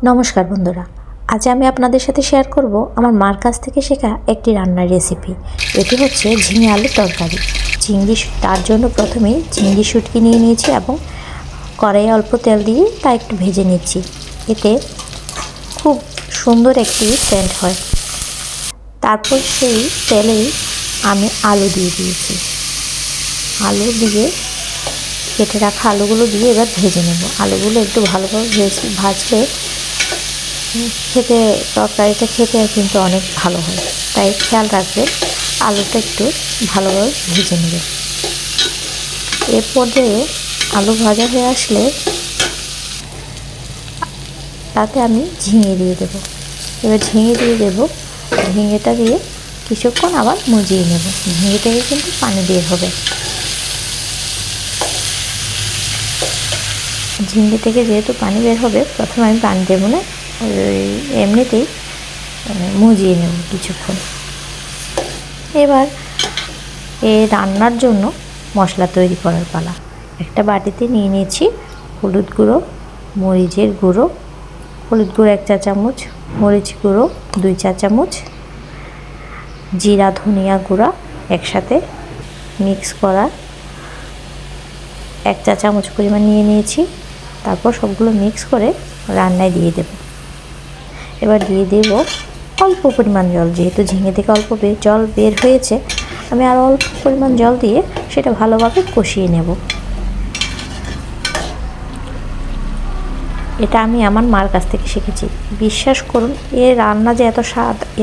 নমস্কার বন্ধুরা, আজ আমি আপনাদের সাথে শেয়ার করব আমার মার কাছ থেকে শেখা একটি রান্নার রেসিপি। এটি হচ্ছে ঝিঙে আলুর তরকারি। তার জন্য প্রথমেই ঝিঙে শুটকি নিয়ে নিয়েছি এবং কড়াইয়ে অল্প তেল দিয়ে তা একটু ভেজে নিচ্ছি। এতে খুব সুন্দর একটি সেন্ট হয়। তারপর সেই তেলেই আমি আলু দিয়ে দিয়েছি। আলু দিয়ে কেটে রাখা আলুগুলো দিয়ে এবার ভেজে নেব। আলুগুলো একটু ভালোভাবে ভাজলে তরকারিটা খেতে কিন্তু অনেক ভালো হয়, তাই খেয়াল রাখবেন আলুটা একটু ভালোভাবে ভেজে নেবেন। এর পর্যায়ে আলু ভাজা হয়ে আসলে তাতে আমি ঝিঙে দিয়ে দেব। এবার ঝিঙেটা দিয়ে কিছুক্ষণ আবার মজিয়ে নেব। ঝিঙে থেকে কিন্তু পানি বের হবে। ঝিঙে থেকে যেহেতু পানি বের হবে, প্রথমে আমি পানি দেবো না, এমনিতেই মজিয়ে নেব কিছুক্ষণ। এবার এই রান্নার জন্য মশলা তৈরি করার পালা। একটা বাটিতে নিয়ে নিয়েছি হলুদ গুঁড়ো, মরিচের গুঁড়ো, হলুদ গুঁড়ো 1 চা চামচ, মরিচ গুঁড়ো 2 চা চামচ, জিরা ধনিয়া গুঁড়া একসাথে মিক্স করা 1 চা চামচ পরিমাণ নিয়ে নিয়েছি। তারপর সবগুলো মিক্স করে রান্নায় দিয়ে দেব। এবার দিয়ে দেব অল্প পরিমাণ জল। যেহেতু ঝিঙে থেকে অল্প জল বের হয়েছে, আমি আর অল্প পরিমাণ জল দিয়ে সেটা ভালোভাবে কষিয়ে নেব। এটা আমি আমার মার কাছ থেকে শিখেছি। বিশ্বাস করুন, এর রান্না যে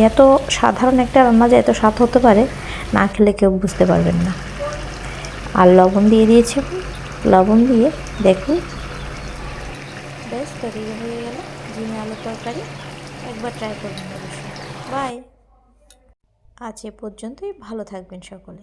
এত সাধারণ একটা রান্না যে এত স্বাদ হতে পারে, না খেলে কেউ বুঝতে পারবেন না। আর লবণ দিয়ে দিয়েছি। লবণ দিয়ে দেখুন, বেশ তৈরি হয়ে গেল ঝিঙে আলুর তরকারি। একবার ট্রাই করবেন অবশ্যই। বাই। আজ এ পর্যন্তই। ভালো থাকবেন সকলে।